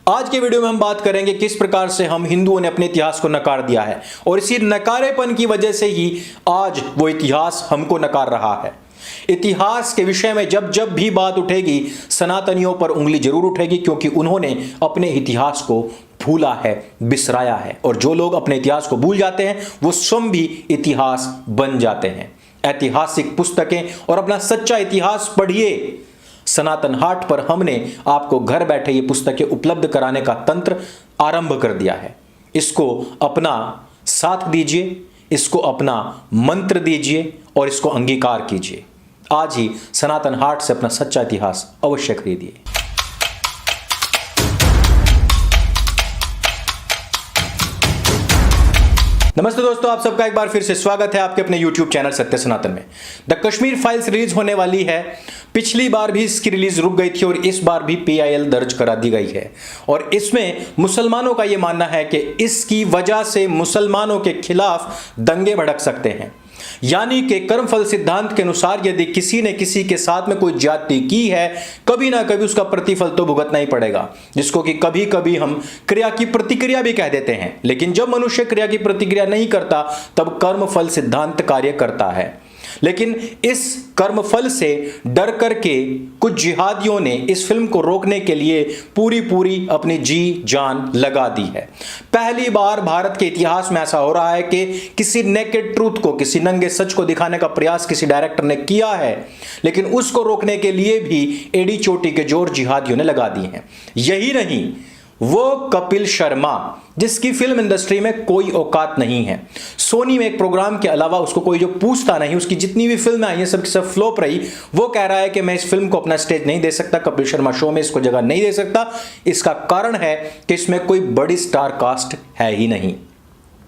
आज के वीडियो में हम बात करेंगे किस प्रकार से हम हिंदुओं ने अपने इतिहास को नकार दिया है और इसी नकारेपन की वजह से ही आज वो इतिहास हमको नकार रहा है। इतिहास के विषय में जब जब भी बात उठेगी सनातनियों पर उंगली जरूर उठेगी, क्योंकि उन्होंने अपने इतिहास को भूला है, बिसराया है। और जो लोग अपने इतिहास को भूल जाते हैं वो स्वयं भी इतिहास बन जाते हैं। ऐतिहासिक पुस्तकें और अपना सच्चा इतिहास पढ़िए। सनातन हाट पर हमने आपको घर बैठे ये पुस्तकें उपलब्ध कराने का तंत्र आरंभ कर दिया है। इसको अपना साथ दीजिए, इसको अपना मंत्र दीजिए और इसको अंगीकार कीजिए। आज ही सनातन हाट से अपना सच्चा इतिहास अवश्य खरीदिए। नमस्ते दोस्तों, आप सबका एक बार फिर से स्वागत है आपके अपने YouTube चैनल सत्य सनातन में। द कश्मीर फाइल्स रिलीज होने वाली है। पिछली बार भी इसकी रिलीज रुक गई थी और इस बार भी PIL दर्ज करा दी गई है। और इसमें मुसलमानों का यह मानना है कि इसकी वजह से मुसलमानों के खिलाफ दंगे भड़क सकते हैं। यानी कि कर्मफल सिद्धांत के अनुसार यदि किसी ने किसी के साथ में कोई ज्यादती की है, कभी ना कभी उसका प्रतिफल तो भुगतना ही पड़ेगा, जिसको कि कभी कभी हम क्रिया की प्रतिक्रिया भी कह देते हैं। लेकिन जब मनुष्य क्रिया की प्रतिक्रिया नहीं करता तब कर्मफल सिद्धांत कार्य करता है। लेकिन इस कर्मफल से डर करके कुछ जिहादियों ने इस फिल्म को रोकने के लिए पूरी अपनी जी जान लगा दी है। पहली बार भारत के इतिहास में ऐसा हो रहा है कि किसी नेकेड ट्रूथ को, किसी नंगे सच को दिखाने का प्रयास किसी डायरेक्टर ने किया है, लेकिन उसको रोकने के लिए भी एड़ी चोटी के जोर जिहादियों ने लगा दिए हैं। यही नहीं, वो कपिल शर्मा जिसकी फिल्म इंडस्ट्री में कोई औकात नहीं है, सोनी में एक प्रोग्राम के अलावा उसको कोई जो पूछता नहीं, उसकी जितनी भी फिल्में आई हैं सब की सब फ्लॉप रही, वो कह रहा है कि मैं इस फिल्म को अपना स्टेज नहीं दे सकता, कपिल शर्मा शो में इसको जगह नहीं दे सकता। इसका कारण है कि इसमें कोई बड़ी स्टार कास्ट है ही नहीं।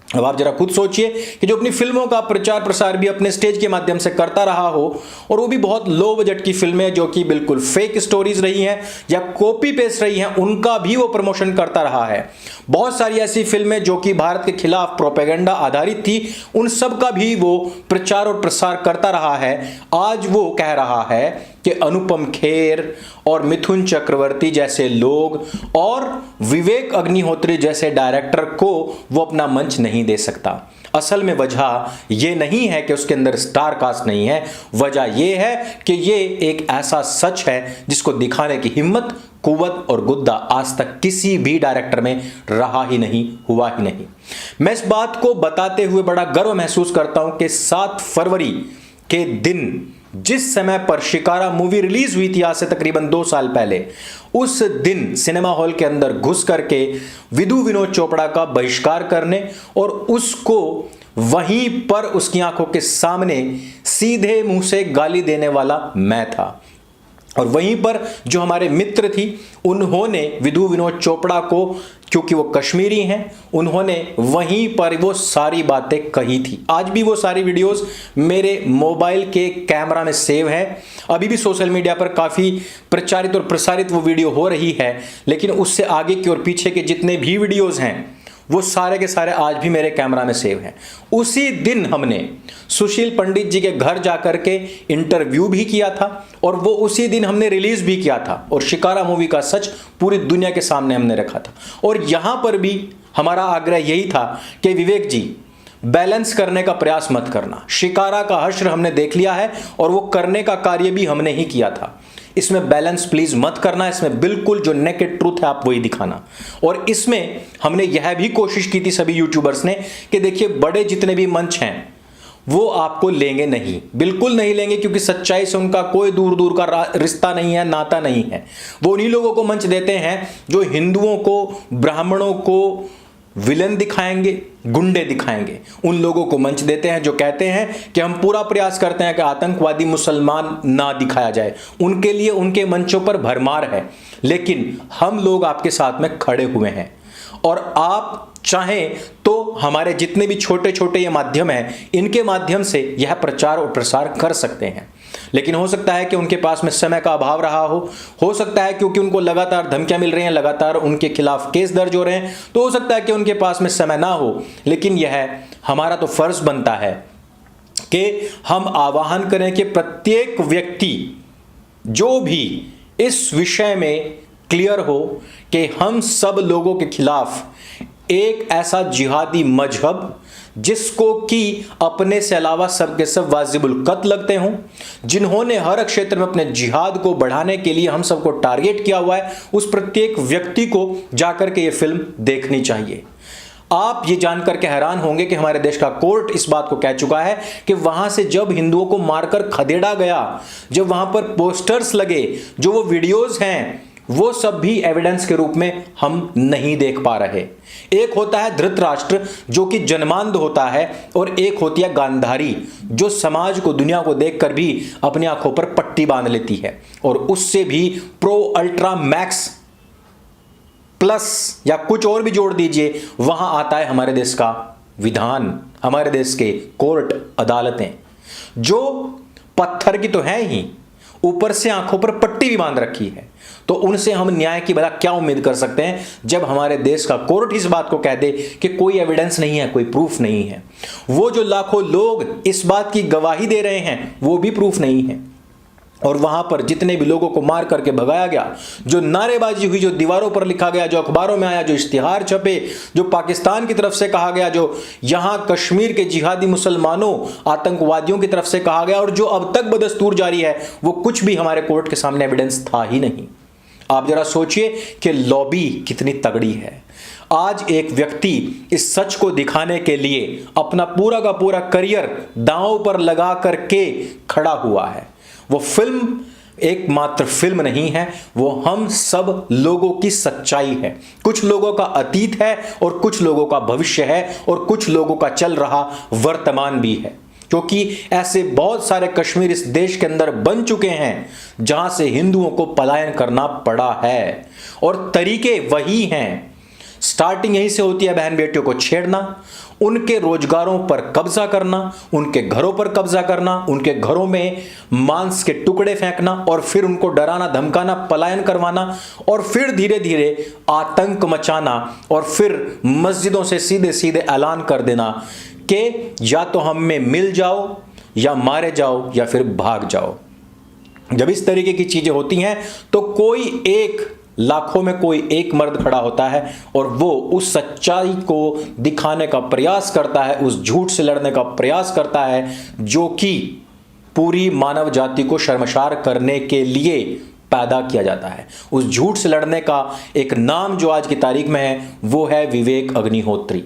अब आप जरा खुद सोचिए कि जो अपनी फिल्मों का प्रचार प्रसार भी अपने स्टेज के माध्यम से करता रहा हो, और वो भी बहुत लो बजट की फिल्में जो कि बिल्कुल फेक स्टोरीज रही हैं या कॉपी पेस्ट रही हैं, उनका भी वो प्रमोशन करता रहा है। बहुत सारी ऐसी फिल्में जो कि भारत के खिलाफ प्रोपेगेंडा आधारित थी, उन सब का भी वो प्रचार और प्रसार करता रहा है। आज वो कह रहा है कि अनुपम खेर और मिथुन चक्रवर्ती जैसे लोग और विवेक अग्निहोत्री जैसे डायरेक्टर को वो अपना मंच नहीं दे सकता। असल में वजह यह नहीं है कि उसके अंदर स्टार कास्ट नहीं है, वजह यह है कि ये एक ऐसा सच है जिसको दिखाने की हिम्मत, कुव्वत और गुद्दा आज तक किसी भी डायरेक्टर में रहा ही नहीं, हुआ ही नहीं। मैं इस बात को बताते हुए बड़ा गर्व महसूस करता हूं कि 7 फरवरी के दिन, जिस समय पर शिकारा मूवी रिलीज हुई थी आज से तकरीबन 2 साल पहले, उस दिन सिनेमा हॉल के अंदर घुस करके विधु विनोद चोपड़ा का बहिष्कार करने और उसको वहीं पर उसकी आंखों के सामने सीधे मुंह से गाली देने वाला मैं था। और वहीं पर जो हमारे मित्र थी, उन्होंने विधु विनोद चोपड़ा को, क्योंकि वो कश्मीरी हैं, उन्होंने वहीं पर वो सारी बातें कही थी। आज भी वो सारी वीडियोस मेरे मोबाइल के कैमरा में सेव है। अभी भी सोशल मीडिया पर काफ़ी प्रचारित और प्रसारित वो वीडियो हो रही है, लेकिन उससे आगे की और पीछे के जितने भी वीडियोस हैं वो सारे के सारे आज भी मेरे कैमरा में सेव हैं। उसी दिन हमने सुशील पंडित जी के घर जाकर के इंटरव्यू भी किया था और वो उसी दिन हमने रिलीज भी किया था और शिकारा मूवी का सच पूरी दुनिया के सामने हमने रखा था। और यहां पर भी हमारा आग्रह यही था कि विवेक जी, बैलेंस करने का प्रयास मत करना। शिकारा का हश्र हमने देख लिया है और वो करने का कार्य भी हमने ही किया था। इसमें बैलेंस प्लीज मत करना, इसमें बिल्कुल जो नेकेड ट्रूथ है आप वही दिखाना। और इसमें हमने यह भी कोशिश की थी सभी यूट्यूबर्स ने कि देखिए, बड़े जितने भी मंच हैं वो आपको लेंगे नहीं, बिल्कुल नहीं लेंगे, क्योंकि सच्चाई से उनका कोई दूर दूर का रिश्ता नहीं है, नाता नहीं है। वो उन्हीं लोगों को मंच देते हैं जो हिंदुओं को, ब्राह्मणों को विलन दिखाएंगे, गुंडे दिखाएंगे। उन लोगों को मंच देते हैं जो कहते हैं कि हम पूरा प्रयास करते हैं कि आतंकवादी मुसलमान ना दिखाया जाए। उनके लिए उनके मंचों पर भरमार है, लेकिन हम लोग आपके साथ में खड़े हुए हैं। और आप चाहें तो हमारे जितने भी छोटे छोटे ये माध्यम हैं, इनके माध्यम से यह प्रचार और प्रसार कर सकते हैं। लेकिन हो सकता है कि उनके पास में समय का अभाव रहा हो सकता है क्योंकि उनको लगातार धमकियां मिल रही हैं, लगातार उनके खिलाफ केस दर्ज हो रहे हैं, तो हो सकता है कि उनके पास में समय ना हो। लेकिन यह हमारा तो फर्ज बनता है कि हम आह्वान करें कि प्रत्येक व्यक्ति जो भी इस विषय में क्लियर हो कि हम सब लोगों के खिलाफ एक ऐसा जिहादी मजहब जिसको कि अपने से अलावा सबके सब वाजिबुल कत्ल लगते हों, जिन्होंने हर क्षेत्र में अपने जिहाद को बढ़ाने के लिए हम सबको टारगेट किया हुआ है, उस प्रत्येक व्यक्ति को जाकर के ये फिल्म देखनी चाहिए। आप ये जानकर के हैरान होंगे कि हमारे देश का कोर्ट इस बात को कह चुका है कि वहां से जब हिंदुओं को मारकर खदेड़ा गया, जब वहां पर पोस्टर्स लगे, जो वो वीडियोस हैं, वो सब भी एविडेंस के रूप में हम नहीं देख पा रहे। एक होता है धृतराष्ट्र जो कि जन्मांध होता है, और एक होती है गांधारी जो समाज को, दुनिया को देखकर भी अपनी आंखों पर पट्टी बांध लेती है, और उससे भी प्रो अल्ट्रा मैक्स प्लस या कुछ और भी जोड़ दीजिए, वहां आता है हमारे देश का विधान, हमारे देश के कोर्ट अदालतें, जो पत्थर की तो है ही, ऊपर से आंखों पर पट्टी भी बांध रखी है। तो उनसे हम न्याय की भला क्या उम्मीद कर सकते हैं जब हमारे देश का कोर्ट इस बात को कह दे कि कोई एविडेंस नहीं है, कोई प्रूफ नहीं है। वो जो लाखों लोग इस बात की गवाही दे रहे हैं वो भी प्रूफ नहीं है। और वहां पर जितने भी लोगों को मार करके भगाया गया, जो नारेबाजी हुई, जो दीवारों पर लिखा गया, जो अखबारों में आया, जो इश्तिहार छपे, जो पाकिस्तान की तरफ से कहा गया, जो यहां कश्मीर के जिहादी मुसलमानों आतंकवादियों की तरफ से कहा गया, और जो अब तक बदस्तूर जारी है, वो कुछ भी हमारे कोर्ट के सामने एविडेंस था ही नहीं। आप जरा सोचिए कि लॉबी कितनी तगड़ी है। आज एक व्यक्ति इस सच को दिखाने के लिए अपना पूरा का पूरा करियर दांव पर लगा करके खड़ा हुआ है। वो फिल्म एकमात्र फिल्म नहीं है, वो हम सब लोगों की सच्चाई है। कुछ लोगों का अतीत है और कुछ लोगों का भविष्य है और कुछ लोगों का चल रहा वर्तमान भी है, क्योंकि ऐसे बहुत सारे कश्मीर इस देश के अंदर बन चुके हैं जहां से हिंदुओं को पलायन करना पड़ा है, और तरीके वही हैं। स्टार्टिंग यहीं से होती है, बहन बेटियों को छेड़ना, उनके रोजगारों पर कब्जा करना, उनके घरों पर कब्जा करना, उनके घरों में मांस के टुकड़े फेंकना, और फिर उनको डराना धमकाना, पलायन करवाना, और फिर धीरे धीरे आतंक मचाना, और फिर मस्जिदों से सीधे सीधे ऐलान कर देना कि या तो हम में मिल जाओ, या मारे जाओ, या फिर भाग जाओ। जब इस तरीके की चीजें होती हैं तो कोई एक, लाखों में कोई एक मर्द खड़ा होता है और वो उस सच्चाई को दिखाने का प्रयास करता है, उस झूठ से लड़ने का प्रयास करता है, जो कि पूरी मानव जाति को शर्मसार करने के लिए पैदा किया जाता है। उस झूठ से लड़ने का एक नाम जो आज की तारीख में है वो है विवेक अग्निहोत्री।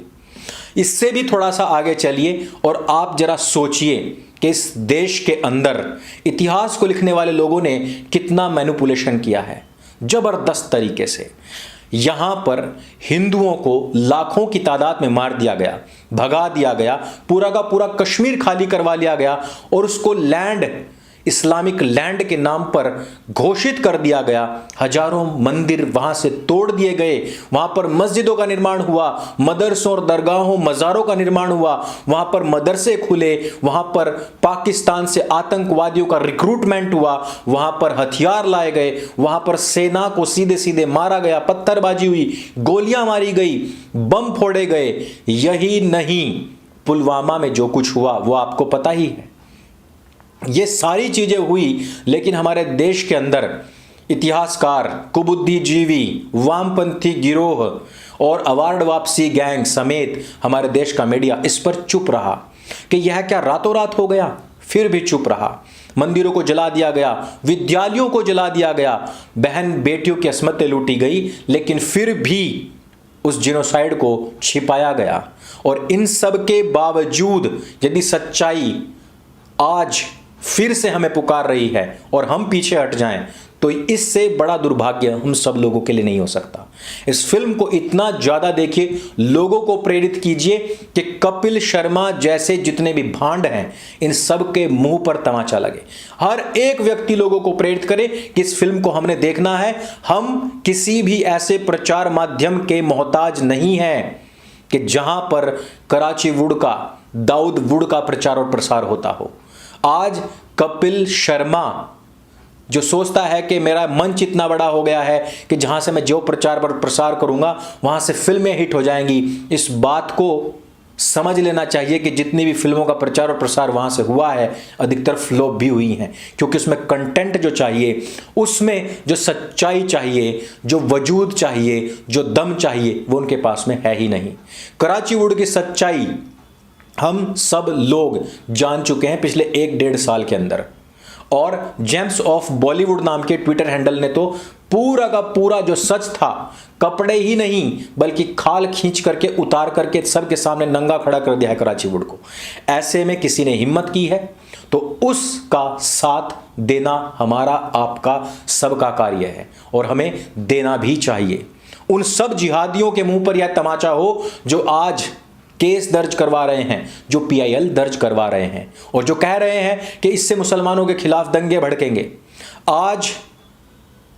इससे भी थोड़ा सा आगे चलिए और आप जरा सोचिए कि इस देश के अंदर इतिहास को लिखने वाले लोगों ने कितना मैनिपुलेशन किया है। जबरदस्त तरीके से यहां पर हिंदुओं को लाखों की तादाद में मार दिया गया, भगा दिया गया, पूरा का पूरा कश्मीर खाली करवा लिया गया, और उसको लैंड, इस्लामिक लैंड के नाम पर घोषित कर दिया गया। हजारों मंदिर वहां से तोड़ दिए गए, वहां पर मस्जिदों का निर्माण हुआ, मदरसों और दरगाहों, मज़ारों का निर्माण हुआ, वहां पर मदरसे खुले, वहां पर पाकिस्तान से आतंकवादियों का रिक्रूटमेंट हुआ, वहां पर हथियार लाए गए, वहां पर सेना को सीधे सीधे मारा गया, पत्थरबाजी हुई, गोलियां मारी गई, बम फोड़े गए। यही नहीं, पुलवामा में जो कुछ हुआ वो आपको पता ही है। ये सारी चीजें हुई, लेकिन हमारे देश के अंदर इतिहासकार, कुबुद्धिजीवी, वामपंथी गिरोह और अवार्ड वापसी गैंग समेत हमारे देश का मीडिया इस पर चुप रहा कि यह क्या रातों रात हो गया। फिर भी चुप रहा। मंदिरों को जला दिया गया, विद्यालयों को जला दिया गया, बहन बेटियों की अस्मतें लूटी गई, लेकिन फिर भी उस जिनोसाइड को छिपाया गया। और इन सब के बावजूद यदि सच्चाई आज फिर से हमें पुकार रही है और हम पीछे हट जाएं, तो इससे बड़ा दुर्भाग्य हम सब लोगों के लिए नहीं हो सकता। इस फिल्म को इतना ज्यादा देखिए, लोगों को प्रेरित कीजिए कि कपिल शर्मा जैसे जितने भी भांड हैं इन सब के मुंह पर तमाचा लगे। हर एक व्यक्ति लोगों को प्रेरित करे कि इस फिल्म को हमने देखना है। हम किसी भी ऐसे प्रचार माध्यम के मोहताज नहीं हैं कि जहां पर कराची वुड का, दाऊद वुड का प्रचार और प्रसार होता हो। आज कपिल शर्मा जो सोचता है कि मेरा मंच इतना बड़ा हो गया है कि जहां से मैं जो प्रचार पर प्रसार करूंगा वहां से फिल्में हिट हो जाएंगी, इस बात को समझ लेना चाहिए कि जितनी भी फिल्मों का प्रचार और प्रसार वहां से हुआ है अधिकतर फ्लॉप भी हुई हैं, क्योंकि उसमें कंटेंट जो चाहिए, उसमें जो सच्चाई चाहिए, जो वजूद चाहिए, जो दम चाहिए, वो उनके पास में है ही नहीं। कराची वुड की सच्चाई हम सब लोग जान चुके हैं पिछले 1-1.5 साल के अंदर, और जेम्स ऑफ बॉलीवुड नाम के ट्विटर हैंडल ने तो पूरा का पूरा जो सच था, कपड़े ही नहीं बल्कि खाल खींच करके उतार करके सबके सामने नंगा खड़ा कर दिया है कराची वुड को। ऐसे में किसी ने हिम्मत की है तो उसका साथ देना हमारा आपका सबका कार्य है, और हमें देना भी चाहिए। उन सब जिहादियों के मुंह पर यह तमाचा हो जो आज केस दर्ज करवा रहे हैं, जो पीआईएल दर्ज करवा रहे हैं, और जो कह रहे हैं कि इससे मुसलमानों के खिलाफ दंगे भड़केंगे। आज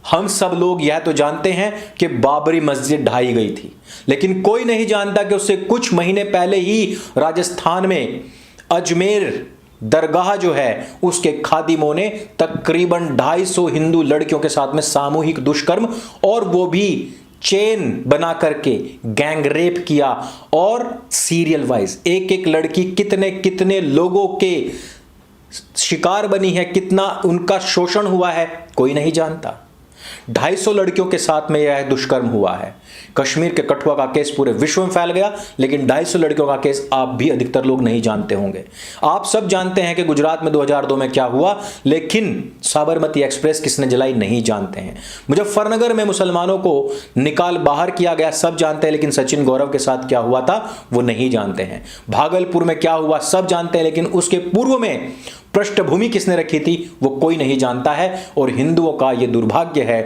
हम सब लोग यह तो जानते हैं कि बाबरी मस्जिद ढाई गई थी, लेकिन कोई नहीं जानता कि उससे कुछ महीने पहले ही राजस्थान में अजमेर दरगाह जो है उसके खादिमों ने तकरीबन 250 हिंदू लड़कियों के साथ में सामूहिक दुष्कर्म, और वो भी चेन बना करके गैंग रेप किया, और सीरियल वाइज एक एक लड़की कितने कितने लोगों के शिकार बनी है, कितना उनका शोषण हुआ है, कोई नहीं जानता। 250 लड़कियों के साथ में यह दुष्कर्म हुआ है। कश्मीर के कठुआ का केस पूरे विश्व में फैल गया, लेकिन 250 लड़कियों का केस आप भी अधिकतर लोग नहीं जानते होंगे। आप सब जानते हैं कि गुजरात में 2002 में क्या हुआ, लेकिन साबरमती एक्सप्रेस किसने जलाई नहीं जानते हैं। मुजफ्फरनगर में मुसलमानों को निकाल बाहर किया गया सब जानते हैं, लेकिन सचिन गौरव के साथ क्या हुआ था वो नहीं जानते हैं। भागलपुर में क्या हुआ सब जानते हैं, लेकिन उसके पूर्व में पृष्ठभूमि किसने रखी थी वो कोई नहीं जानता है। और हिंदुओं का यह दुर्भाग्य है,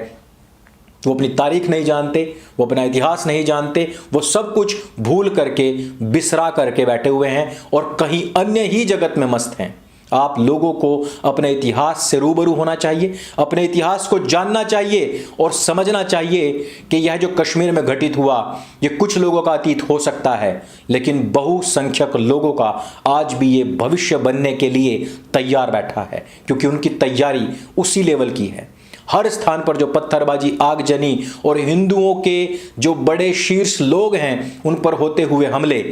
वो अपनी तारीख नहीं जानते, वो अपना इतिहास नहीं जानते, वो सब कुछ भूल करके बिसरा करके बैठे हुए हैं और कहीं अन्य ही जगत में मस्त हैं। आप लोगों को अपने इतिहास से रूबरू होना चाहिए, अपने इतिहास को जानना चाहिए और समझना चाहिए कि यह जो कश्मीर में घटित हुआ ये कुछ लोगों का अतीत हो सकता है, लेकिन बहुसंख्यक लोगों का आज भी ये भविष्य बनने के लिए तैयार बैठा है, क्योंकि उनकी तैयारी उसी लेवल की है। हर स्थान पर जो पत्थरबाजी, आगजनी और हिंदुओं के जो बड़े शीर्ष लोग हैं उन पर होते हुए हमले,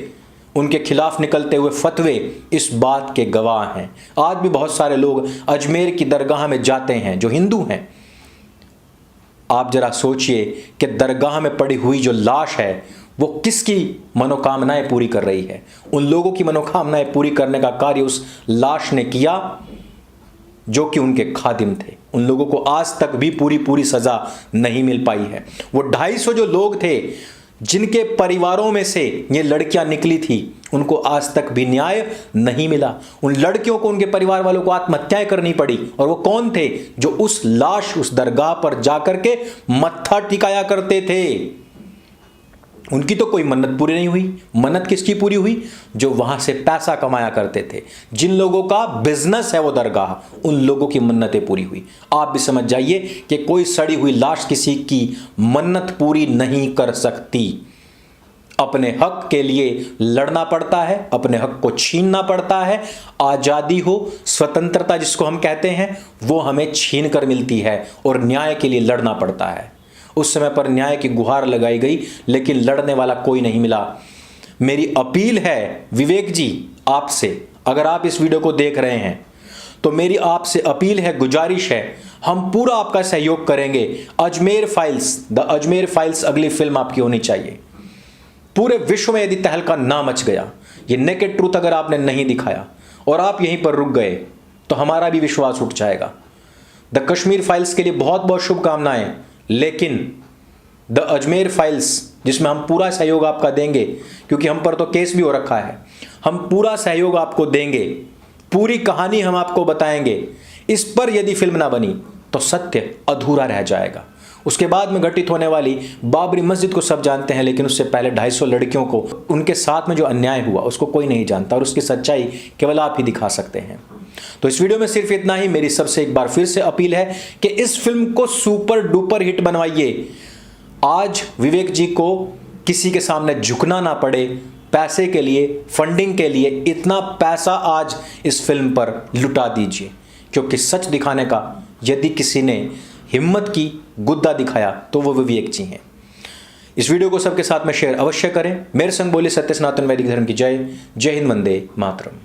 उनके खिलाफ निकलते हुए फतवे इस बात के गवाह हैं। आज भी बहुत सारे लोग अजमेर की दरगाह में जाते हैं जो हिंदू हैं। आप जरा सोचिए कि दरगाह में पड़ी हुई जो लाश है वो किसकी मनोकामनाएं पूरी कर रही है। उन लोगों की मनोकामनाएं पूरी करने का कार्य उस लाश ने किया जो कि उनके खादिम थे। उन लोगों को आज तक भी पूरी सजा नहीं मिल पाई है। वो 250 जो लोग थे जिनके परिवारों में से ये लड़कियां निकली थी, उनको आज तक भी न्याय नहीं मिला। उन लड़कियों को, उनके परिवार वालों को आत्महत्याएं करनी पड़ी। और वो कौन थे? जो उस लाश, उस दरगाह पर जाकर के मत्था टिकाया करते थे। उनकी तो कोई मन्नत पूरी नहीं हुई। मन्नत किसकी पूरी हुई? जो वहां से पैसा कमाया करते थे, जिन लोगों का बिजनेस है वो दरगाह, उन लोगों की मन्नतें पूरी हुई। आप भी समझ जाइए कि कोई सड़ी हुई लाश किसी की मन्नत पूरी नहीं कर सकती। अपने हक के लिए लड़ना पड़ता है, अपने हक को छीनना पड़ता है। आजादी हो, स्वतंत्रता जिसको हम कहते हैं, वो हमें छीन कर मिलती है और न्याय के लिए लड़ना पड़ता है। उस समय पर न्याय की गुहार लगाई गई, लेकिन लड़ने वाला कोई नहीं मिला। मेरी अपील है विवेक जी आपसे, अगर आप इस वीडियो को देख रहे हैं तो मेरी आपसे अपील है, गुजारिश है, हम पूरा आपका सहयोग करेंगे। Ajmer files, the Ajmer files अगली फिल्म आपकी होनी चाहिए। पूरे विश्व में यदि तहलका ना मच गया, ये नेकेड ट्रूथ अगर आपने नहीं दिखाया और आप यहीं पर रुक गए, तो हमारा भी विश्वास उठ जाएगा। द कश्मीर फाइल्स के लिए बहुत बहुत शुभकामनाएं, लेकिन द अजमेर फाइल्स जिसमें हम पूरा सहयोग आपका देंगे, क्योंकि हम पर तो केस भी हो रखा है, हम पूरा सहयोग आपको देंगे, पूरी कहानी हम आपको बताएंगे। इस पर यदि फिल्म ना बनी तो सत्य अधूरा रह जाएगा। उसके बाद में घटित होने वाली बाबरी मस्जिद को सब जानते हैं, लेकिन उससे पहले 250 लड़कियों को, उनके साथ में जो अन्याय हुआ उसको कोई नहीं जानता, और उसकी सच्चाई केवल आप ही दिखा सकते हैं। तो इस वीडियो में सिर्फ इतना ही। मेरी सबसे एक बार फिर से अपील है कि इस फिल्म को सुपर डुपर हिट बनवाइए। आज विवेक जी को किसी के सामने झुकना ना पड़े पैसे के लिए, फंडिंग के लिए। इतना पैसा आज इस फिल्म पर लुटा दीजिए, क्योंकि सच दिखाने का यदि किसी ने हिम्मत की, गुद्दा दिखाया, तो वो विवेक जी हैं। इस वीडियो को सबके साथ में शेयर अवश्य करें। मेरे संग बोले सत्य सनातन वैदिक धर्म की जय। जय हिंद, वंदे मातरम।